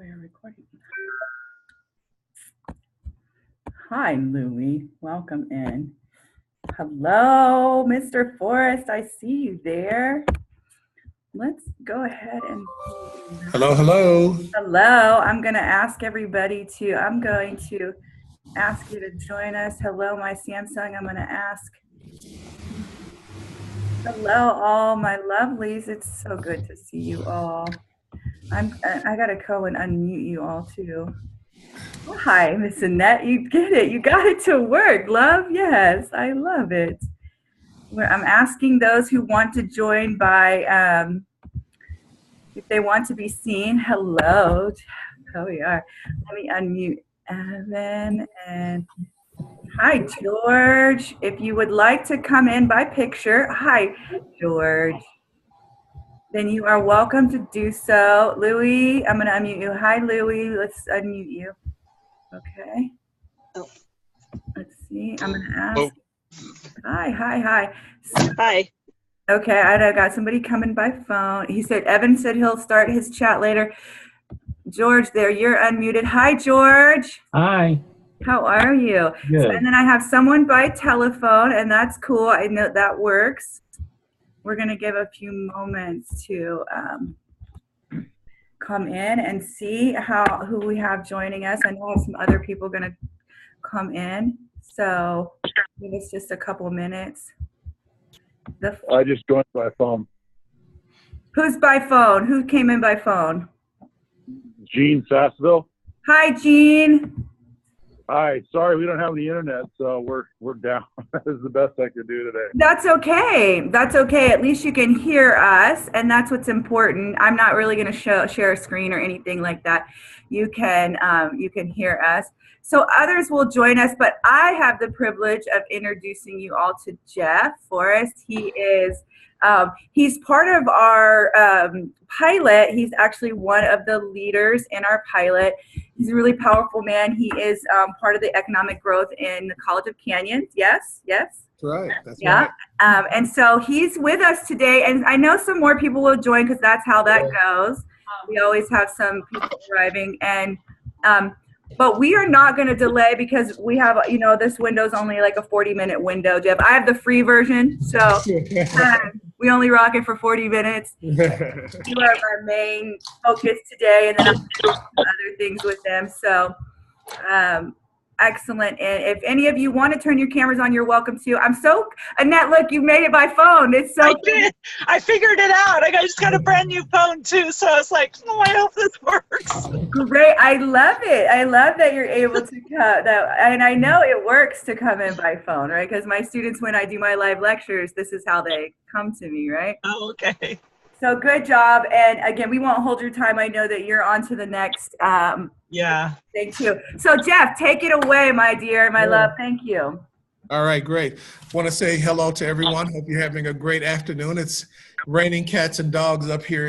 we are recording. Hi, Louie. Welcome in. Hello, Mr. Forrest. I see you there. Let's go ahead and. Hello, hello. Hello. I'm going to ask you to join us. Hello, my Samsung. I'm going to ask. Hello, all my lovelies. It's so good to see you all. I got to go and unmute you all too. Oh, hi, Miss Annette. You get it. You got it to work, love. Yes, I love it. I'm asking those who want to join by, if they want to be seen. Hello. Oh, we are. Let me unmute Evan and hi, George. If you would like to come in by picture, hi, George. Then you are welcome to do so. Louie, I'm going to unmute you. Hi, Louie. Let's unmute you. Okay. Oh. Let's see. I'm going to ask. Oh. Hi. Hi. Okay, I got somebody coming by phone. He said, Evan said he'll start his chat later. George, there, you're unmuted. Hi, George. Hi. How are you? Good. So, and then I have someone by telephone, and that's cool. I know that works. We're going to give a few moments to come in and see who we have joining us. I know some other people going to come in, so give us just a couple minutes. I just joined by phone. Who's by phone? Who came in by phone? Gene Sassville. Hi, Gene. Hi. Sorry, we don't have the internet, so we're down. That is the best I could do today. That's okay. That's okay. At least you can hear us, and that's what's important. I'm not really going to share a screen or anything like that. You can hear us. So others will join us, but I have the privilege of introducing you all to Jeff Forrest. He is he's part of our pilot. He's actually one of the leaders in our pilot. He's a really powerful man. He is part of the economic growth in the College of Canyons. Yes. That's right. Right. And so he's with us today, and I know some more people will join because that's how that goes. We always have some people arriving, and but we are not going to delay because we have, this window's only like a 40-minute window, Jeff. I have the free version, so we only rock it for 40 minutes. You are our main focus today, and then I'll do some other things with them. So excellent. And if any of you want to turn your cameras on, you're welcome to. Annette, look, you made it by phone. It's so I did. I figured it out. I just got a brand new phone too, so I was like, oh, I hope this works. Great. I love it. I love that you're able to and I know it works to come in by phone, right? Because my students, when I do my live lectures, this is how they come to me, right? Oh, okay. So good job. And again, we won't hold your time. I know that you're on to the next thing too. So Jeff, take it away, my dear, my love. Thank you. All right, great. Want to say hello to everyone. Hope you're having a great afternoon. It's raining cats and dogs up here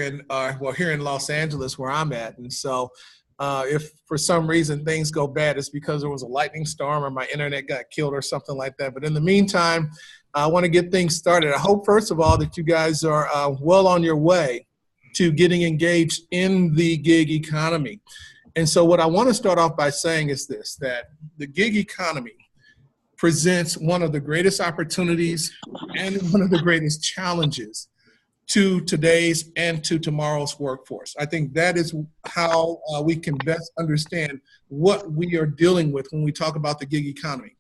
here in Los Angeles where I'm at. And so if for some reason things go bad, it's because there was a lightning storm or my internet got killed or something like that. But in the meantime, I want to get things started. I hope, first of all, that you guys are well on your way to getting engaged in the gig economy. And so what I want to start off by saying is this, that the gig economy presents one of the greatest opportunities and one of the greatest challenges to today's and to tomorrow's workforce. I think that is how we can best understand what we are dealing with when we talk about the gig economy.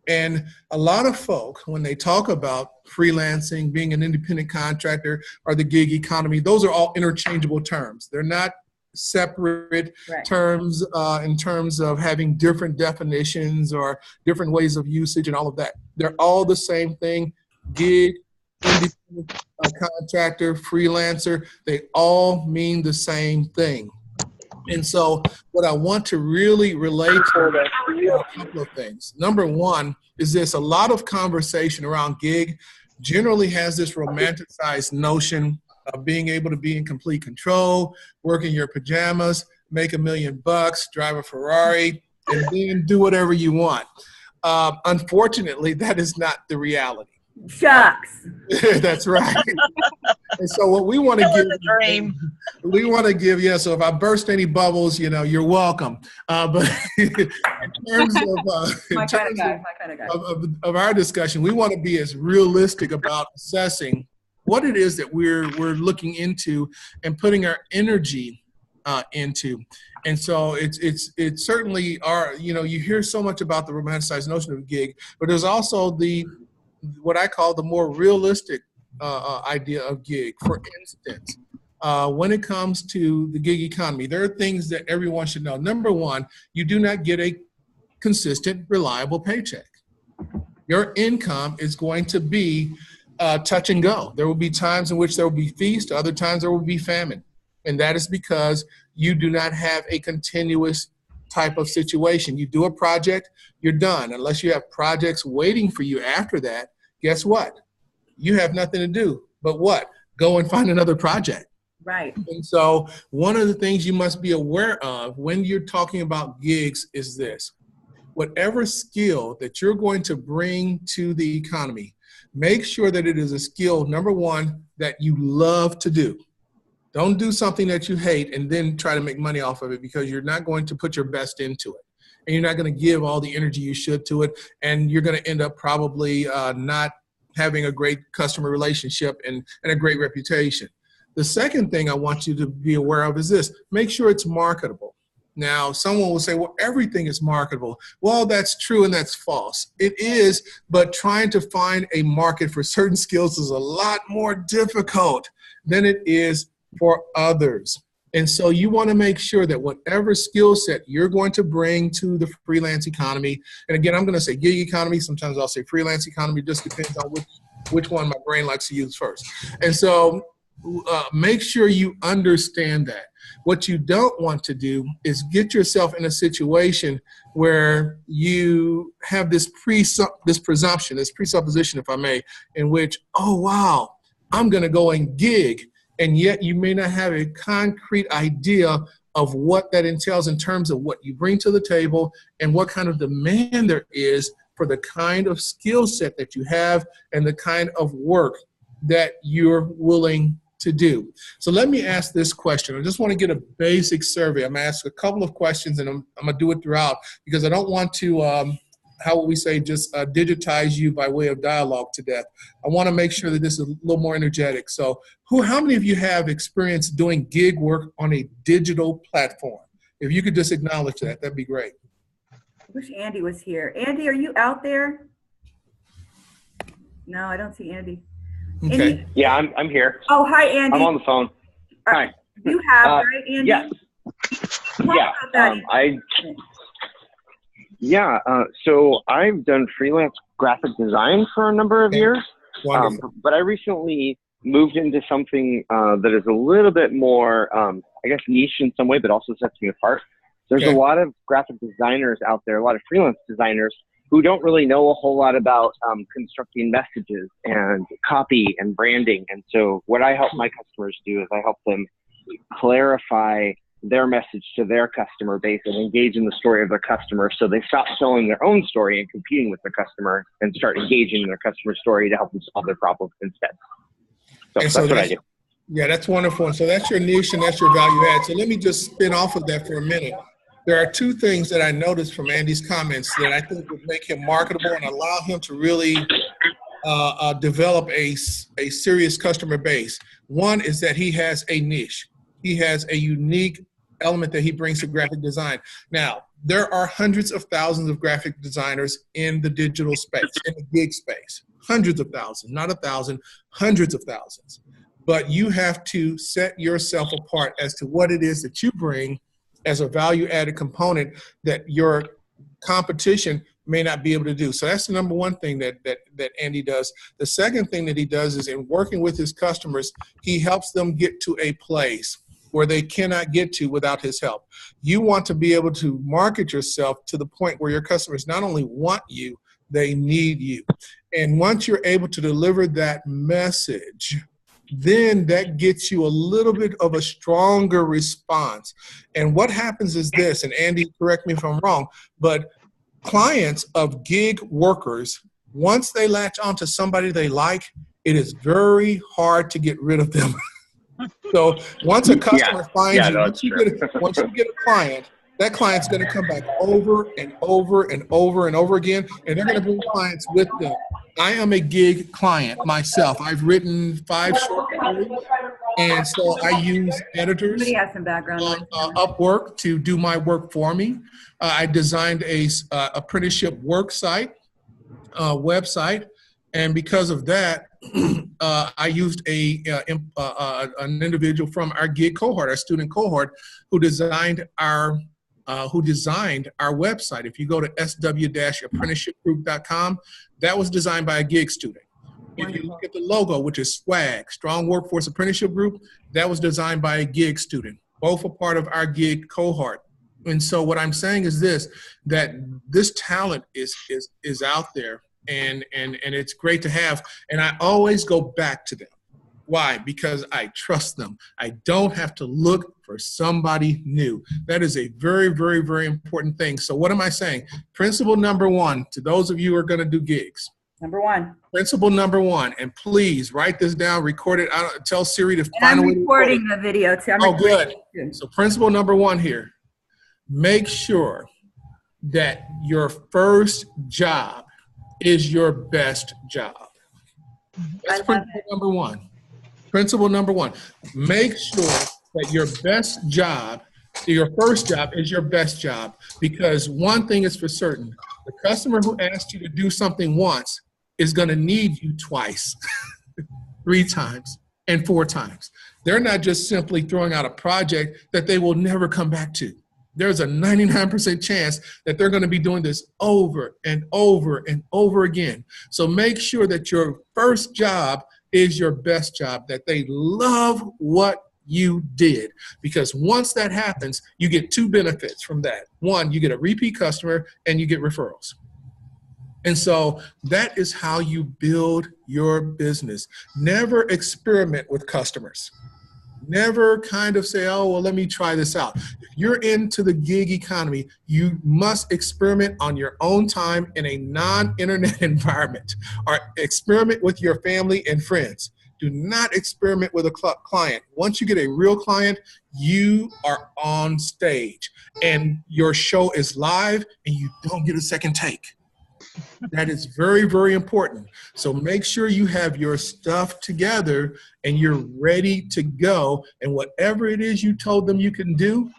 And a lot of folk, when they talk about freelancing, being an independent contractor, or the gig economy, those are all interchangeable terms. They're not separate terms in terms of having different definitions or different ways of usage and all of that. They're all the same thing. Gig, independent contractor, freelancer, they all mean the same thing. And so what I want to really relate to are a couple of things. Number one is this: a lot of conversation around gig generally has this romanticized notion of being able to be in complete control, work in your pajamas, make $1 million bucks, drive a Ferrari, and then do whatever you want. Unfortunately, that is not the reality. Shucks. That's right. And so what we want to Killing give, the dream. yeah, so if I burst any bubbles, you're welcome. But in terms of, My kind of guy. My kind of guy. of our discussion, we want to be as realistic about assessing what it is that we're looking into and putting our energy into. And so it's certainly you hear so much about the romanticized notion of a gig, but there's also what I call the more realistic idea of gig. For instance, when it comes to the gig economy, there are things that everyone should know. Number one, you do not get a consistent, reliable paycheck. Your income is going to be touch and go. There will be times in which there will be feast, other times there will be famine. And that is because you do not have a continuous type of situation. You do a project, you're done. Unless you have projects waiting for you after that, guess what? You have nothing to do but what? Go and find another project. Right. And so one of the things you must be aware of when you're talking about gigs is this. Whatever skill that you're going to bring to the economy, make sure that it is a skill, number one, that you love to do. Don't do something that you hate and then try to make money off of it, because you're not going to put your best into it. And you're not going to give all the energy you should to it. And you're going to end up probably not having a great customer relationship and a great reputation. The second thing I want you to be aware of is this. Make sure it's marketable. Now, someone will say, well, everything is marketable. Well, that's true and that's false. It is, but trying to find a market for certain skills is a lot more difficult than it is for others. And so you want to make sure that whatever skill set you're going to bring to the freelance economy, and again, I'm going to say gig economy, sometimes I'll say freelance economy, just depends on which one my brain likes to use first. And so make sure you understand that. What you don't want to do is get yourself in a situation where you have this presupposition, if I may, in which, oh, wow, I'm going to go and gig. And yet you may not have a concrete idea of what that entails in terms of what you bring to the table and what kind of demand there is for the kind of skill set that you have and the kind of work that you're willing to do. So let me ask this question. I just want to get a basic survey. I'm going to ask a couple of questions, and I'm going to do it throughout, because I don't want to how would we say, just digitize you by way of dialogue to death. I want to make sure that this is a little more energetic. So how many of you have experience doing gig work on a digital platform? If you could just acknowledge that, that'd be great. I wish Andy was here. Andy, are you out there? No, I don't see Andy. Okay. Andy? Yeah, I'm here. Oh, hi, Andy. I'm on the phone. Hi. You have, right, Andy? Yes. Talk about that, So I've done freelance graphic design for a number of years, but I recently moved into something that is a little bit more, I guess, niche in some way, but also sets me apart. There's a lot of graphic designers out there, a lot of freelance designers who don't really know a whole lot about constructing messages and copy and branding. And so what I help my customers do is I help them clarify their message to their customer base and engage in the story of their customer, so they stop selling their own story and competing with their customer and start engaging in their customer story to help them solve their problems instead. So that's what I do. Yeah, that's wonderful. And so that's your niche and that's your value add. So let me just spin off of that for a minute. There are two things that I noticed from Andy's comments that I think would make him marketable and allow him to really develop a serious customer base. One is that he has a niche. He has a unique element that he brings to graphic design. Now, there are hundreds of thousands of graphic designers in the digital space, in the gig space. Hundreds of thousands, not 1,000, hundreds of thousands. But you have to set yourself apart as to what it is that you bring as a value-added component that your competition may not be able to do. So that's the number one thing that Andy does. The second thing that he does is, in working with his customers, he helps them get to a place where they cannot get to without his help. You want to be able to market yourself to the point where your customers not only want you, they need you. And once you're able to deliver that message, then that gets you a little bit of a stronger response. And what happens is this, and Andy, correct me if I'm wrong, but clients of gig workers Once they latch onto somebody they like, it is very hard to get rid of them. So once a customer finds you, no, once you get a client, that client's going to come back over and over and over and over again, and they're going to bring clients with them. I am a gig client myself. I've written 5 short stories, and so I use editors, Somebody has some background noise. Upwork to do my work for me. I designed a apprenticeship work site, website, and because of that, I used an individual from our gig cohort, our student cohort, who designed our website. If you go to sw-apprenticeshipgroup.com, that was designed by a gig student. If you look at the logo, which is SWAG, Strong Workforce Apprenticeship Group, that was designed by a gig student. Both are part of our gig cohort. And so what I'm saying is this, that this talent is out there, and it's great to have. And I always go back to them. Why? Because I trust them. I don't have to look for somebody new. That is a very, very, very important thing. So what am I saying? Principle number 1, to those of you who are going to do gigs. Number 1. Principle number 1, and please write this down, record it. Tell Siri to find a way to record it. I'm recording the video too. Oh, good. So principle number 1 here, make sure that your first job is your best job. That's principle number 1. Principle number 1, make sure that your best job, your first job is your best job, because one thing is for certain, the customer who asked you to do something once is going to need you twice, 3 times, and 4 times. They're not just simply throwing out a project that they will never come back to. There's a 99% chance that they're going to be doing this over and over and over again. So make sure that your first job is your best job, that they love what you did. Because once that happens, you get 2 benefits from that. 1, you get a repeat customer, and you get referrals. And so that is how you build your business. Never experiment with customers. Never kind of say, oh, well, let me try this out. If you're into the gig economy, you must experiment on your own time in a non-internet environment, or experiment with your family and friends. Do not experiment with a client. Once you get a real client, you are on stage and your show is live and you don't get a second take. That is very, very important. So make sure you have your stuff together and you're ready to go. And whatever it is you told them you can do,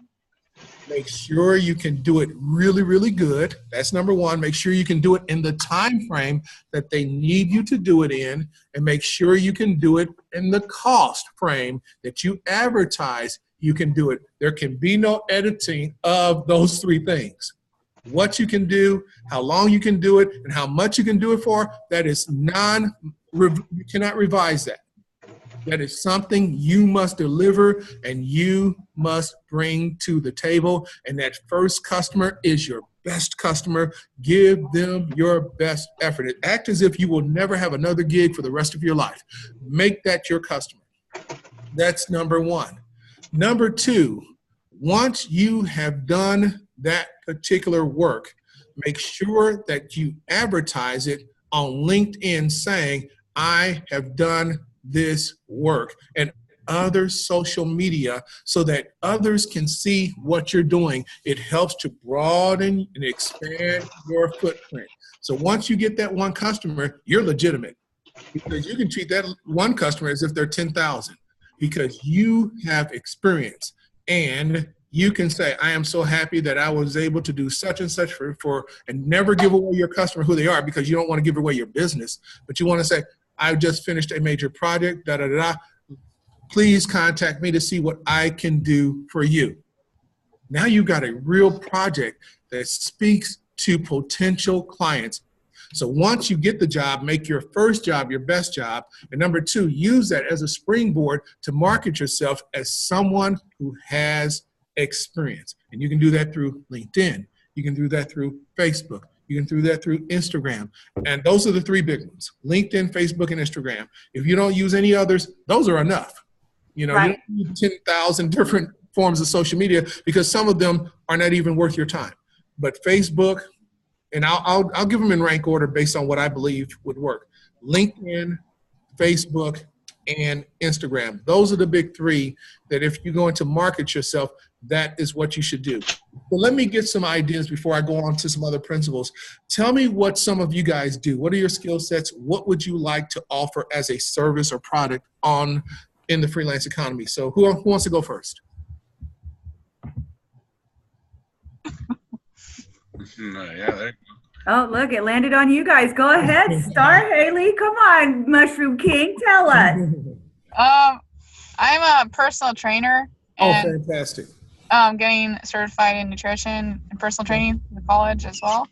make sure you can do it really, really good. That's number 1. Make sure you can do it in the time frame that they need you to do it in, and make sure you can do it in the cost frame that you advertise you can do it. There can be no editing of those 3 things. What you can do, how long you can do it, and how much you can do it for, that is you cannot revise that. That is something you must deliver and you must bring to the table. And that first customer is your best customer. Give them your best effort. Act as if you will never have another gig for the rest of your life. Make that your customer. That's number 1. Number 2, once you have done that particular work, make sure that you advertise it on LinkedIn saying, I have done this work, and other social media, so that others can see what you're doing. It helps to broaden and expand your footprint. So once you get that 1 customer, you're legitimate, because you can treat that 1 customer as if they're 10,000, because you have experience. And you can say, I am so happy that I was able to do such and such and never give away your customer who they are, because you don't want to give away your business, but you want to say, I just finished a major project, da-da-da-da. Please contact me to see what I can do for you. Now you've got a real project that speaks to potential clients. So once you get the job, make your first job your best job. And number 2, use that as a springboard to market yourself as someone who has experience. And you can do that through LinkedIn. You can do that through Facebook. You can do that through Instagram. And those are the 3 big ones: LinkedIn, Facebook, and Instagram. If you don't use any others, those are enough. You know, right. You don't need 10,000 different forms of social media, because some of them are not even worth your time. But Facebook, and I'll give them in rank order based on what I believe would work. LinkedIn, Facebook, and Instagram. Those are the big three that if you're going to market yourself, that is what you should do. But let me get some ideas before I go on to some other principles. Tell me what some of you guys do. What are your skill sets? What would you like to offer as a service or product in the freelance economy? So who wants to go first? Yeah. Oh, look, it landed on you guys. Go ahead, Star Haley. Come on, Mushroom King, tell us. I'm a personal trainer. And, oh, fantastic. Getting certified in nutrition and personal training in college as well.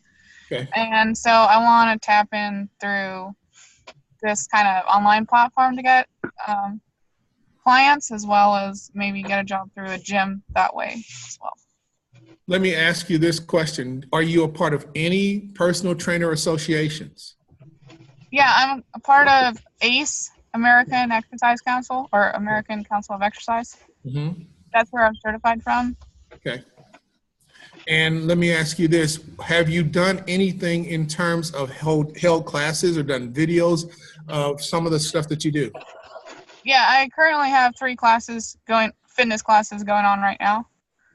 Okay. And so I want to tap in through this kind of online platform to get clients, as well as maybe get a job through a gym that way as well. Let me ask you this question. Are you a part of any personal trainer associations? Yeah, I'm a part of ACE, American Exercise Council, or American Council of Exercise. Mm-hmm. That's where I'm certified from. Okay. And let me ask you this. Have you done anything in terms of held classes or done videos of some of the stuff that you do? Yeah, I currently have 3 fitness classes going on right now.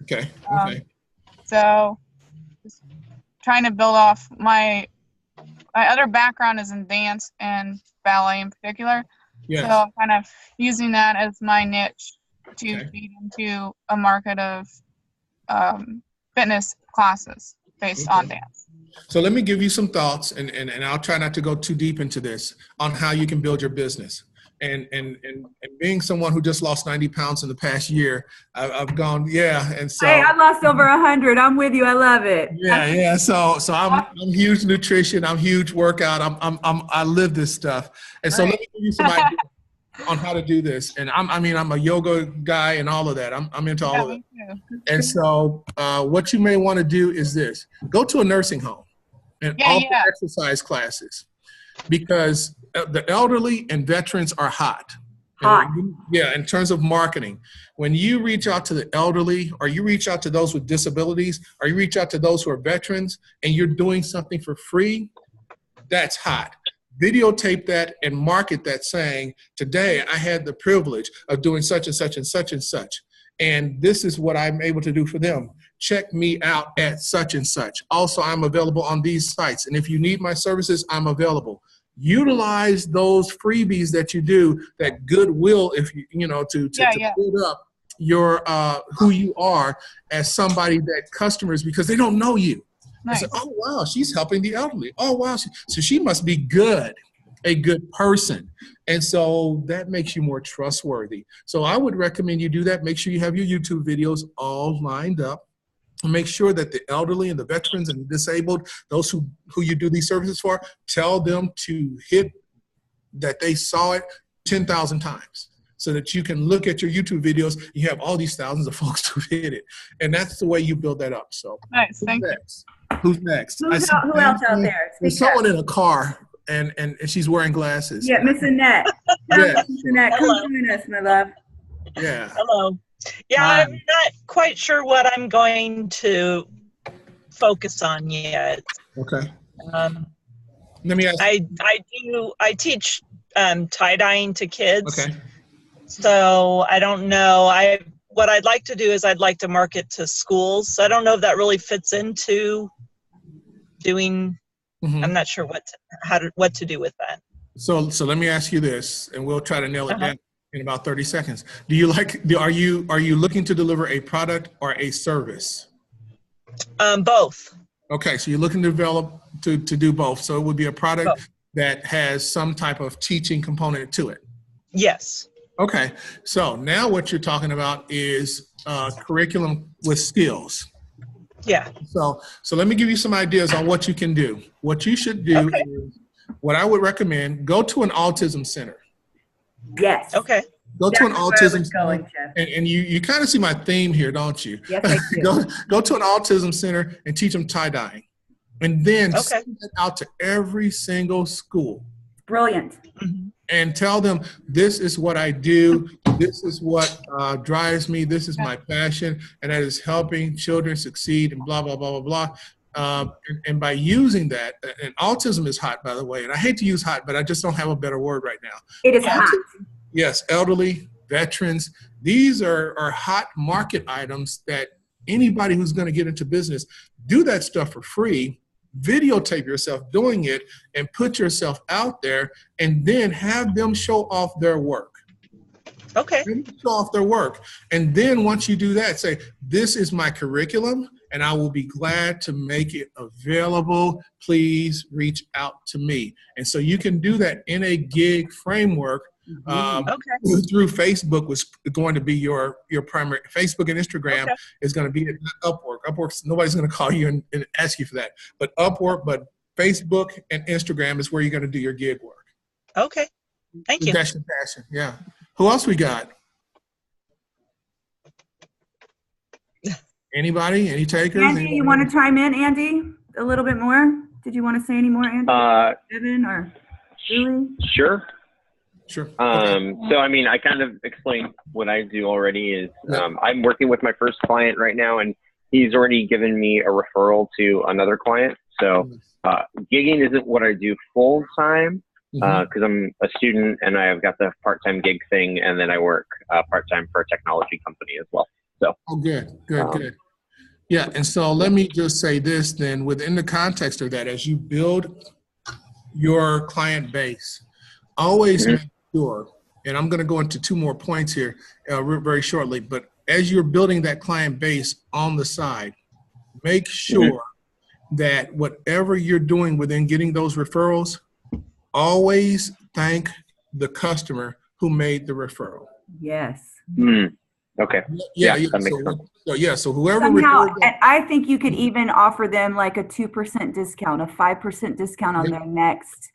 Okay. Okay. So just trying to build off my other background is in dance and ballet in particular. Yes. So I'm kind of using that as my niche to feed into a market of fitness classes based on dance. So let me give you some thoughts, and I'll try not to go too deep into this, on how you can build your business. And being someone who just lost 90 pounds in the past year, I've gone, and so. Hey, I lost over 100. I'm with you. I love it. Yeah. So I'm huge nutrition. I'm huge workout. I live this stuff. And so let me give you some ideas on how to do this. And I'm a yoga guy and all of that. I'm into all of it. And so what you may want to do is this: go to a nursing home and offer exercise classes, because the elderly and veterans are hot. In terms of marketing. When you reach out to the elderly, or you reach out to those with disabilities, or you reach out to those who are veterans, and you're doing something for free, that's hot. Videotape that and market that, saying, today I had the privilege of doing such and such and such and such, and this is what I'm able to do for them. Check me out at such and such. Also, I'm available on these sites, and if you need my services, I'm available. Utilize those freebies that you do, that goodwill, if to build up your who you are as somebody that customers, because they don't know you. Nice. Say, oh wow, she's helping the elderly. Oh wow, so she must be good, a good person, and so that makes you more trustworthy. So I would recommend you do that. Make sure you have your YouTube videos all lined up. Make sure that the elderly and the veterans and the disabled, those who you do these services for, tell them to hit that they saw it 10,000 times, so that you can look at your YouTube videos. You have all these thousands of folks who hit it. And that's the way you build that up. So nice. Thank you. Who's next? Who else out there? There's someone in a car and she's wearing glasses. Yeah, Miss Annette. Yes. Miss Annette, come join us, my love. Yeah. Hello. Yeah, I'm not quite sure what I'm going to focus on yet. Okay. Let me ask. I teach tie-dyeing to kids. Okay. So I don't know. What I'd like to do is I'd like to market to schools. So I don't know if that really fits into doing. Mm-hmm. I'm not sure what to do with that. So let me ask you this, and we'll try to nail it down in about 30 seconds. Are you looking to deliver a product or a service? Both. Okay, so you're looking to develop to do both. So it would be a product that has some type of teaching component to it. Yes. Okay, so now what you're talking about is curriculum with skills. Yeah. So let me give you some ideas on what you can do. What you should do is, what I would recommend, go to an autism center. Yes. Okay. Go to an autism center, and you kind of see my theme here, don't you? Yes, I do. go to an autism center and teach them tie-dyeing, and then send it out to every single school. Brilliant. And tell them, this is what I do, this is what drives me, this is my passion, and that is helping children succeed, and blah, blah, blah, blah, blah. And by using that, and autism is hot, by the way, and I hate to use hot, but I just don't have a better word right now. It is hot. Yes, elderly, veterans, these are hot market items that anybody who's going to get into business, do that stuff for free, videotape yourself doing it, and put yourself out there, and then have them show off their work. Okay. Show off their work. And then once you do that, say, this is my curriculum, and I will be glad to make it available. Please reach out to me. And so you can do that in a gig framework. Through Facebook was going to be your primary. Facebook and Instagram is going to be Upwork. Upwork, nobody's going to call you and ask you for that. But Upwork, but Facebook and Instagram is where you're going to do your gig work. Okay. Thank you. That's your passion. Yeah. Who else we got? Anybody? Any takers? Andy, you want to chime in, Andy, a little bit more? Did you want to say any more, Andy? Evan or Julie? Sure. Sure. So, I mean, I kind of explained what I do already is I'm working with my first client right now, and he's already given me a referral to another client. So gigging isn't what I do full time because I'm a student and I've got the part-time gig thing, and then I work part-time for a technology company as well. So. Oh, good. Yeah, and so let me just say this then, within the context of that, as you build your client base, always make sure, and I'm going to go into 2 more points here very shortly, but as you're building that client base on the side, make sure that whatever you're doing within getting those referrals, always thank the customer who made the referral. Yes. Okay. Yeah. That makes sense. So whoever somehow, I think you could even offer them like a 2% discount, a 5% discount on their next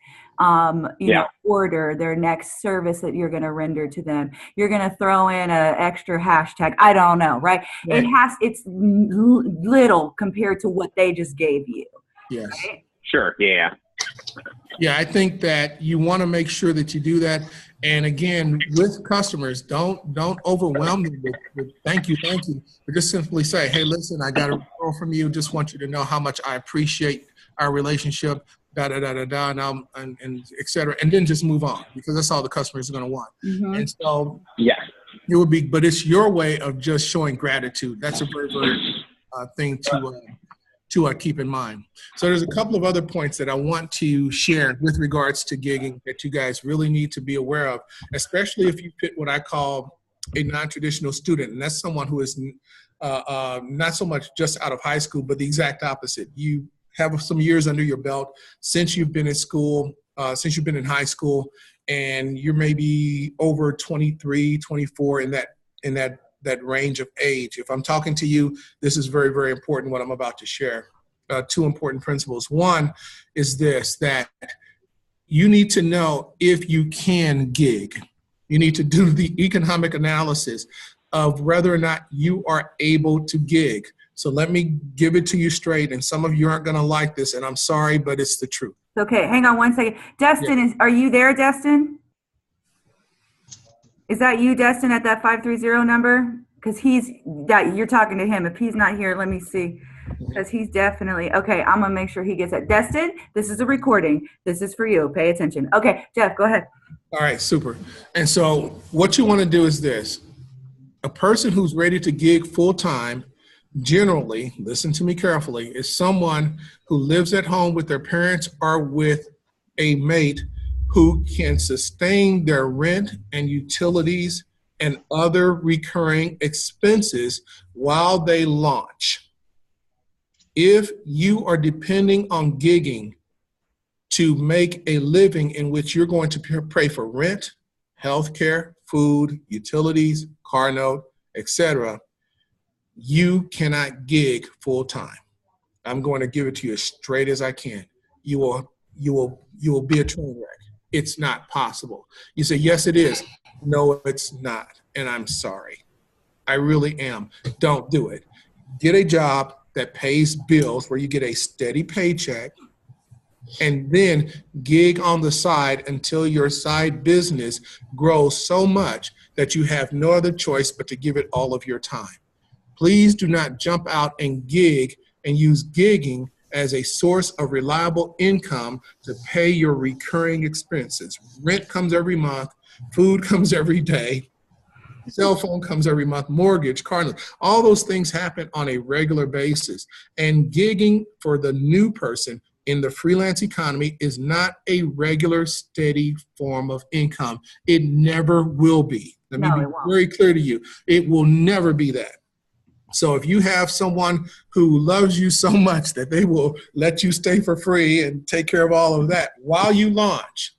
order, their next service that you're going to render to them. You're going to throw in an extra hashtag. I don't know, right? It's little compared to what they just gave you. Yes. Right? Sure. Yeah. Yeah, I think that you want to make sure that you do that. And again, with customers, don't overwhelm them with thank you, but just simply say, hey, listen, I got a referral from you. Just want you to know how much I appreciate our relationship, and et cetera. And then just move on, because that's all the customers are going to want. And so it would be, but it's your way of just showing gratitude. That's a very, very thing to keep in mind. So there's a couple of other points that I want to share with regards to gigging that you guys really need to be aware of, especially if you fit what I call a non-traditional student. And that's someone who is not so much just out of high school, but the exact opposite. You have some years under your belt since you've been in school, since you've been in high school, and you're maybe over 23, 24 in that range of age. If I'm talking to you, this is very, very important what I'm about to share. 2 important principles. One is this, that you need to know if you can gig. You need to do the economic analysis of whether or not you are able to gig. So let me give it to you straight, and some of you aren't going to like this, and I'm sorry, but it's the truth. Okay, hang on one second. Destin, are you there, Destin? Is that you, Destin, at that 530 number? Because you're talking to him. If he's not here, let me see. Because he's definitely, okay, I'm going to make sure he gets it. Destin, this is a recording. This is for you. Pay attention. Okay, Jeff, go ahead. All right, super. And so what you want to do is this. A person who's ready to gig full-time, generally, listen to me carefully, is someone who lives at home with their parents or with a mate who can sustain their rent and utilities and other recurring expenses while they launch. If you are depending on gigging to make a living in which you're going to pay for rent, healthcare, food, utilities, car note, etc., you cannot gig full time. I'm going to give it to you as straight as I can. You will be a train wreck. It's not possible. You say, yes, it is. No, it's not. And I'm sorry. I really am. Don't do it. Get a job that pays bills where you get a steady paycheck, and then gig on the side until your side business grows so much that you have no other choice but to give it all of your time. Please do not jump out and gig and use gigging as a source of reliable income to pay your recurring expenses. Rent comes every month, food comes every day, cell phone comes every month, mortgage, car loan, all those things happen on a regular basis. And gigging for the new person in the freelance economy is not a regular, steady form of income. It never will be. Let me be very clear to you. It will never be that. So if you have someone who loves you so much that they will let you stay for free and take care of all of that while you launch,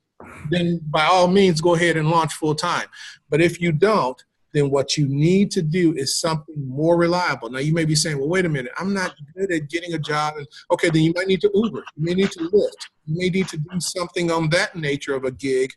then by all means, go ahead and launch full time. But if you don't, then what you need to do is something more reliable. Now you may be saying, well, wait a minute, I'm not good at getting a job. And okay, then you might need to Uber, you may need to Lyft, you may need to do something on that nature of a gig,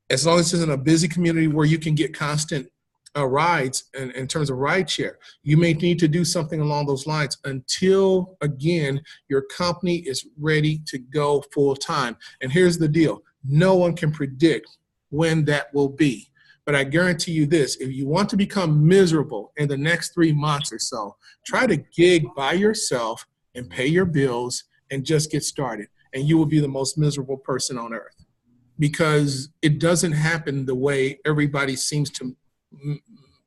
as long as it's in a busy community where you can get constant rides in terms of ride share. You may need to do something along those lines until, again, your company is ready to go full time. And here's the deal. No one can predict when that will be. But I guarantee you this, if you want to become miserable in the next 3 months or so, try to gig by yourself and pay your bills and just get started. And you will be the most miserable person on earth, because it doesn't happen the way everybody seems to.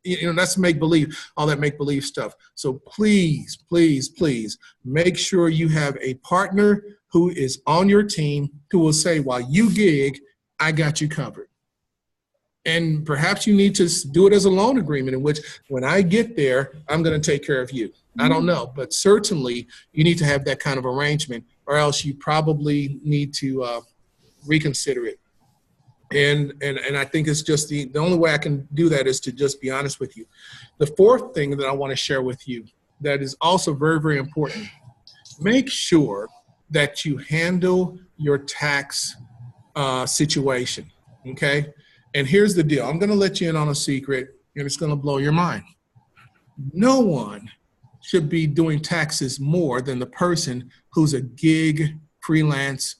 That's make-believe, all that make-believe stuff. So please, please, please make sure you have a partner who is on your team who will say, while you gig, I got you covered. And perhaps you need to do it as a loan agreement in which, when I get there, I'm going to take care of you. I don't know, but certainly you need to have that kind of arrangement, or else you probably need to reconsider it. And I think it's just the only way I can do that is to just be honest with you. The fourth thing that I want to share with you that is also very, very important, make sure that you handle your tax situation, okay? And here's the deal. I'm going to let you in on a secret, and it's going to blow your mind. No one should be doing taxes more than the person who's a gig freelance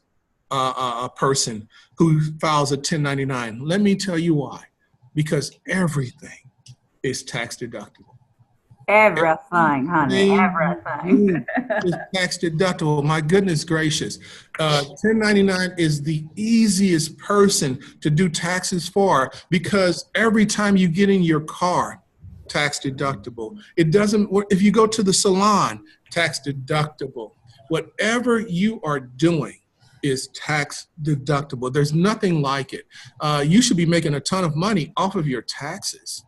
a person who files a 1099. Let me tell you why. Because everything is tax deductible. Everything, honey, everything. Is tax deductible. My goodness gracious. 1099 is the easiest person to do taxes for, because every time you get in your car, tax deductible. It doesn't work. If you go to the salon, tax deductible. Whatever you are doing is tax deductible. There's nothing like it. You should be making a ton of money off of your taxes,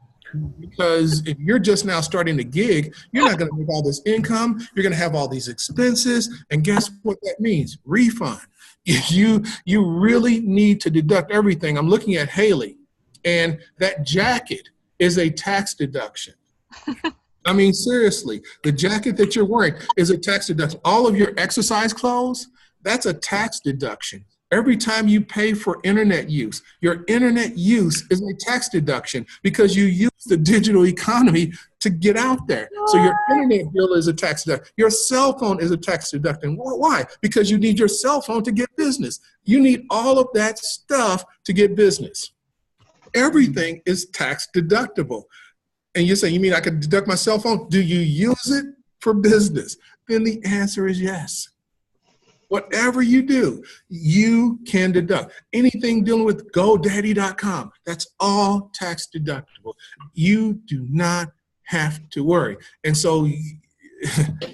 because if you're just now starting to gig, you're not going to make all this income. You're going to have all these expenses. And guess what that means? Refund. If you really need to deduct everything. I'm looking at Haley, and that jacket is a tax deduction. I mean, seriously, the jacket that you're wearing is a tax deduction. All of your exercise clothes, that's a tax deduction. Every time you pay for internet use, your internet use is a tax deduction, because you use the digital economy to get out there. So your internet bill is a tax deduction. Your cell phone is a tax deduction. Why? Because you need your cell phone to get business. You need all of that stuff to get business. Everything is tax deductible. And you say, you mean I can deduct my cell phone? Do you use it for business? Then the answer is yes. Whatever you do, you can deduct. Anything dealing with GoDaddy.com, that's all tax deductible. You do not have to worry. And so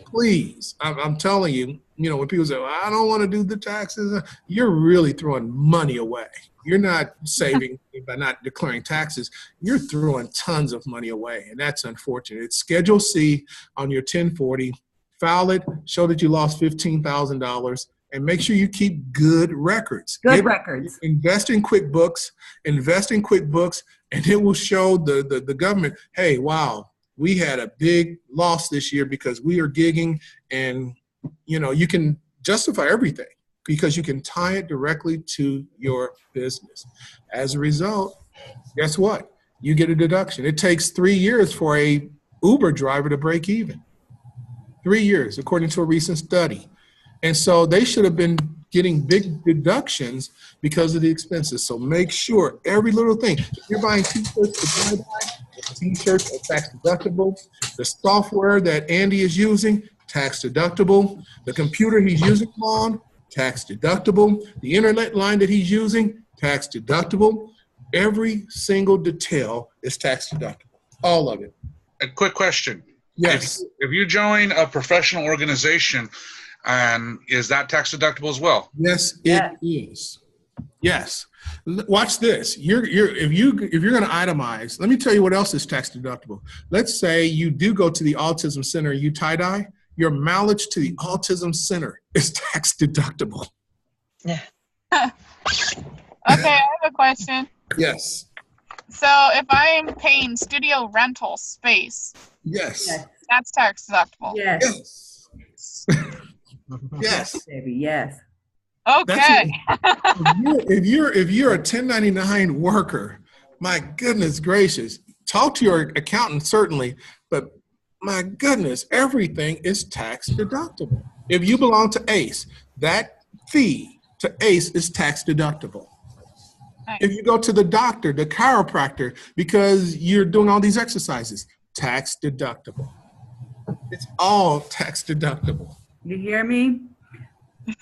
please, I'm telling you, when people say, well, I don't want to do the taxes, you're really throwing money away. You're not saving by not declaring taxes. You're throwing tons of money away, and that's unfortunate. It's Schedule C on your 1040. File it, show that you lost $15,000, and make sure you keep good records. Records. Invest in QuickBooks, and it will show the government, hey, wow, we had a big loss this year because we are gigging, and you can justify everything because you can tie it directly to your business. As a result, guess what? You get a deduction. It takes 3 years for a Uber driver to break even. 3 years, according to a recent study. And so they should have been getting big deductions because of the expenses. So make sure every little thing, if you're buying t-shirts for t-shirts are tax deductible. The software that Andy is using, tax deductible. The computer he's using them on, tax deductible. The internet line that he's using, tax deductible. Every single detail is tax deductible. All of it. A quick question. Yes. If you join a professional organization, is that tax deductible as well? Yes, it is. Yes. Watch this. If you're going to itemize, let me tell you what else is tax deductible. Let's say you do go to the autism center, you tie-dye, your mileage to the autism center is tax deductible. Yeah. Okay, I have a question. Yes. So if I'm paying studio rental space, Yes. that's tax deductible. Yes. Yes. Yes. Baby, yes. Okay. If you're a 1099 worker, my goodness gracious, talk to your accountant certainly, but my goodness, everything is tax deductible. If you belong to ACE, that fee to ACE is tax deductible. Nice. If you go to the doctor, the chiropractor, because you're doing all these exercises, tax deductible. It's all tax deductible. You hear me?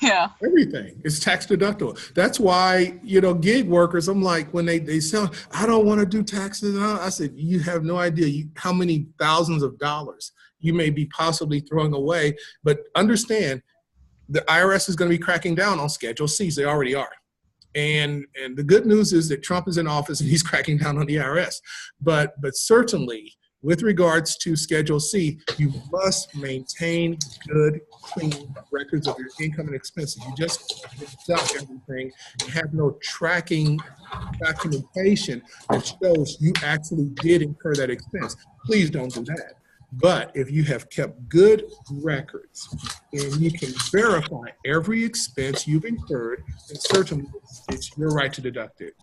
Yeah. Everything is tax deductible. That's why, gig workers, I'm like, when they say, I don't want to do taxes, I said, you have no idea how many thousands of dollars you may be possibly throwing away. But understand, the IRS is going to be cracking down on Schedule Cs. They already are. And the good news is that Trump is in office and he's cracking down on the IRS. But certainly, with regards to Schedule C, you must maintain good, clean records of your income and expenses. You just deduct everything and have no tracking documentation that shows you actually did incur that expense. Please don't do that. But if you have kept good records and you can verify every expense you've incurred, then certainly it's your right to deduct it.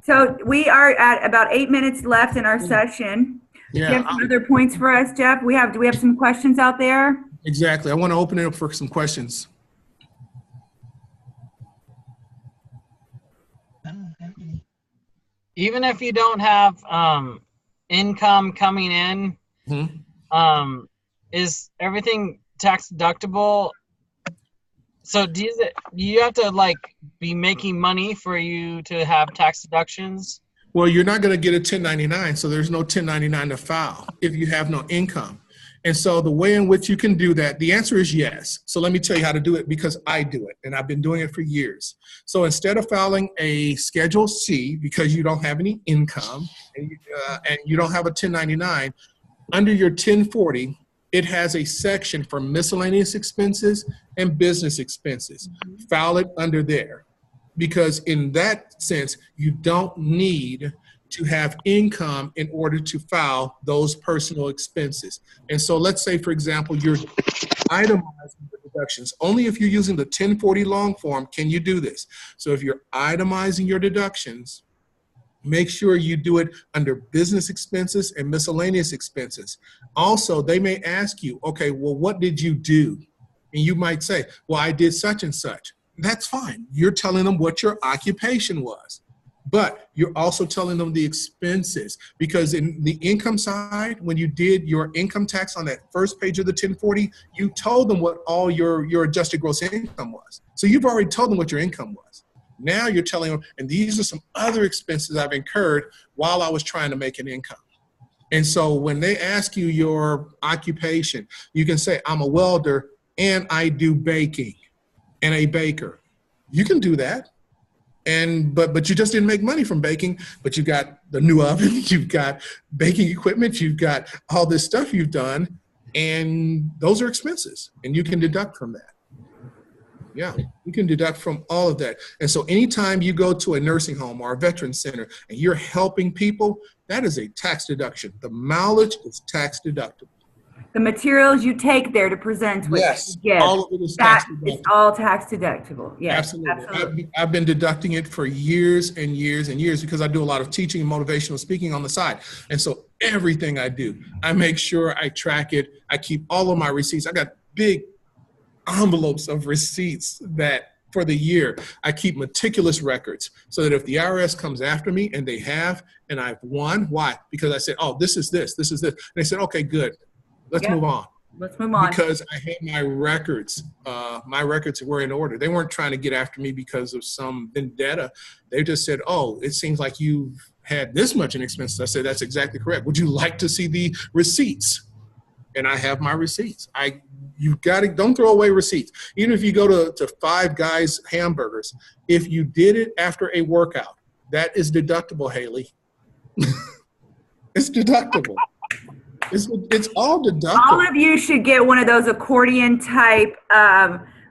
So we are at about 8 minutes left in our session. Yeah, Do you have some other points for us, Jeff? Do we have some questions out there? exactly. I want to open it up for some questions. Even if you don't have income coming in, is everything tax deductible? So do you have to be making money for you to have tax deductions? Well, you're not going to get a 1099, so there's no 1099 to file if you have no income. And so the way in which you can do that, the answer is yes. So let me tell you how to do it, because I do it and I've been doing it for years. So instead of filing a Schedule C because you don't have any income and you don't have a 1099, under your 1040, it has a section for miscellaneous expenses and business expenses. File it under there, because in that sense, you don't need to have income in order to file those personal expenses. And so let's say, for example, you're itemizing the deductions. Only if you're using the 1040 long form can you do this. So if you're itemizing your deductions, make sure you do it under business expenses and miscellaneous expenses. Also, they may ask you, okay, well, what did you do? And you might say, well, I did such and such. That's fine. You're telling them what your occupation was. But you're also telling them the expenses, because in the income side, when you did your income tax on that first page of the 1040, you told them what all your adjusted gross income was. So you've already told them what your income was. Now you're telling them, and these are some other expenses I've incurred while I was trying to make an income. And so when they ask you your occupation, you can say, I'm a welder and I do baking and a baker. You can do that. But you just didn't make money from baking, but you've got the new oven, you've got baking equipment, you've got all this stuff you've done, and those are expenses, and you can deduct from that. Yeah, you can deduct from all of that. And so anytime you go to a nursing home or a veteran center and you're helping people, that is a tax deduction. The mileage is tax deductible. The materials you take there to present what Yes, you give, all of it is tax deductible. It's all tax deductible. Yes, absolutely. I've been deducting it for years and years and years, because I do a lot of teaching and motivational speaking on the side. And so everything I do, I make sure I track it. I keep all of my receipts. I got big envelopes of receipts that for the year, I keep meticulous records, so that if the IRS comes after me, and they have, and I've won, why? Because I said, oh, this is this. And they said, okay, good. Let's move on. Let's move on. Because I had my records. My records were in order. They weren't trying to get after me because of some vendetta. They just said, "Oh, it seems like you've had this much in expenses." I said, "That's exactly correct. Would you like to see the receipts?" And I have my receipts. You got to, don't throw away receipts. Even if you go to Five Guys hamburgers, if you did it after a workout, that is deductible, Haley. It's deductible. It's all deductible. All of you should get one of those accordion type,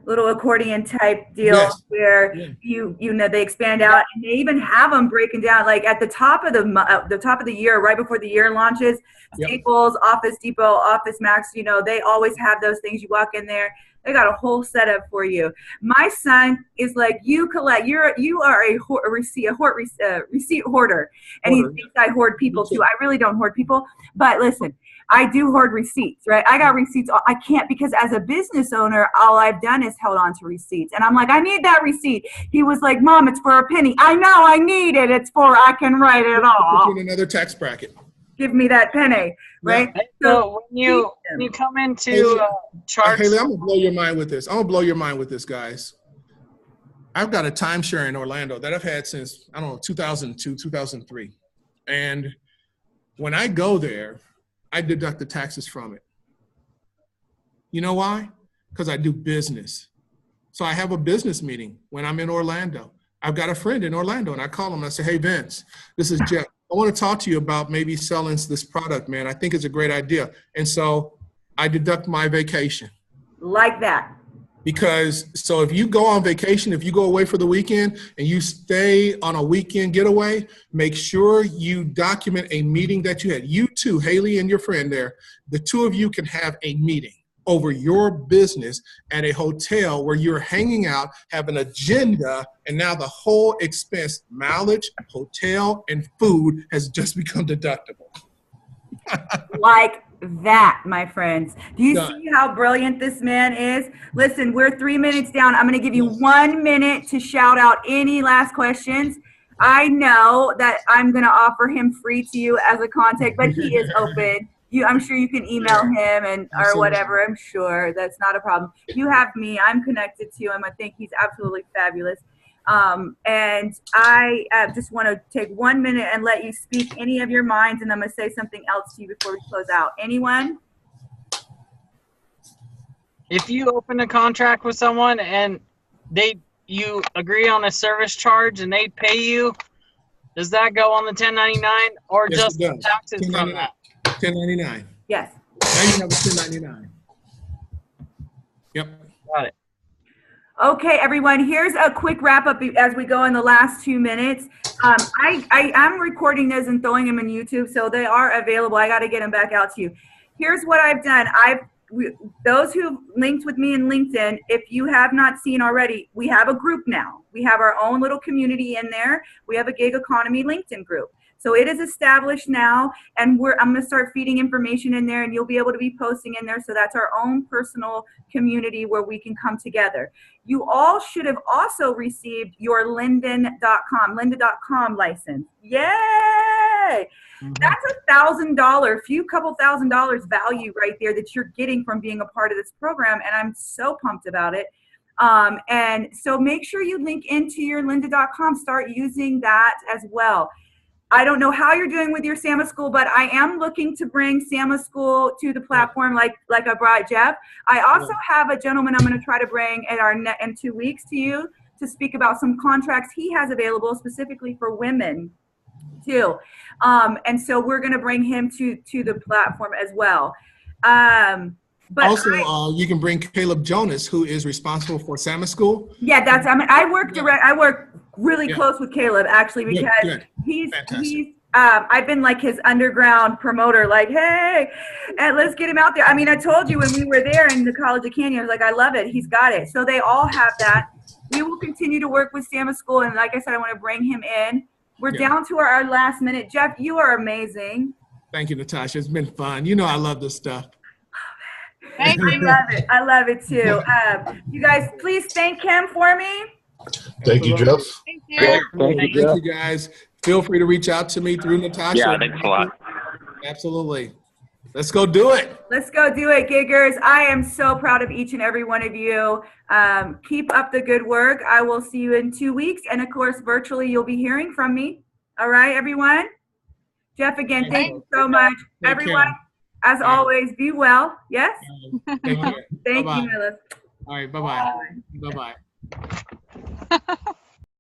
little accordion type deals. Yes. Where you know they expand out, and they even have them breaking down like at the top of the year, right before the year launches. Staples, Office Depot, Office Max, you know, they always have those things. You walk in there, they got a whole setup for you. My son is like, you are a receipt hoarder, and he thinks I hoard people too. I really don't hoard people, but listen, I do hoard receipts, right? I got receipts. I can't, because as a business owner, all I've done is held on to receipts. And I'm like, I need that receipt. He was like, Mom, it's for a penny. I know, I need it. It's for, I can write it all. Put in another tax bracket. Give me that penny, right? Yeah. So when you come into charge, Haley, I'm gonna blow your mind with this. I'm gonna blow your mind with this, guys. I've got a timeshare in Orlando that I've had since, I don't know, 2002, 2003. And when I go there, I deduct the taxes from it. You know why? Because I do business. So I have a business meeting when I'm in Orlando. I've got a friend in Orlando, and I call him and I say, "Hey, Vince, this is Jeff. I want to talk to you about maybe selling this product, man. I think it's a great idea." And so I deduct my vacation. Like that. Because so if you go on vacation, if you go away for the weekend and you stay on a weekend getaway, make sure you document a meeting that you had. You two, Haley and your friend there, the two of you can have a meeting over your business at a hotel where you're hanging out, have an agenda, and now the whole expense, mileage, hotel, and food has just become deductible. Like that, my friends. Do you see how brilliant this man is? Listen, we're 3 minutes down. I'm going to give you 1 minute to shout out any last questions. I know that I'm going to offer him free to you as a contact, but he is open. I'm sure you can email him or whatever. I'm sure that's not a problem. You have me. I'm connected to him. I think he's absolutely fabulous. And I just want to take 1 minute and let you speak any of your minds, and I'm going to say something else to you before we close out. Anyone? If you open a contract with someone and you agree on a service charge and they pay you, does that go on the 1099 or just taxes from that? 1099. Yes. Now you have a 1099. Yep. Got it. Okay, everyone, here's a quick wrap up as we go in the last 2 minutes. I am recording this and throwing them in YouTube, so they are available. I got to get them back out to you. Here's what I've done. Those who linked with me in LinkedIn, if you have not seen already, we have a group now. We have our own little community in there. We have a gig economy LinkedIn group. So it is established now, and I'm going to start feeding information in there, and you'll be able to be posting in there. So that's our own personal community where we can come together. You all should have also received your lynda.com license. Yay! Mm-hmm. That's $1,000, couple $1,000 value right there that you're getting from being a part of this program, and I'm so pumped about it. And so make sure you link into your lynda.com. Start using that as well. I don't know how you're doing with your SAMA School, but I am looking to bring SAMA School to the platform like I brought Jeff. I also have a gentleman I'm going to try to bring in 2 weeks to you to speak about some contracts he has available specifically for women too. And so we're going to bring him to the platform as well. But also, you can bring Caleb Jonas, who is responsible for SAMA School. Yeah, I work really close with Caleb actually, because he's I've been like his underground promoter, like, hey, and let's get him out there. I mean, I told you when we were there in the College of Canyon, I was like, I love it. He's got it. So they all have that. We will continue to work with SAMA School, and like I said, I want to bring him in. We're down to our last minute. Jeff, you are amazing. Thank you, Natasha. It's been fun. You know I love this stuff. Thank you. I love it too. You guys, please thank him for me. Thank you, Jeff. Thank you. Thank you, guys. Feel free to reach out to me through Natasha. Yeah, thanks a lot. Absolutely. Let's go do it. Let's go do it, giggers. I am so proud of each and every one of you. Keep up the good work. I will see you in 2 weeks. And of course, virtually, you'll be hearing from me. All right, everyone? Jeff, again, thank you so much. Everyone, as always, be well. Yes? Take care. Thank Bye-bye. you, Melissa. All right, bye-bye. Bye-bye.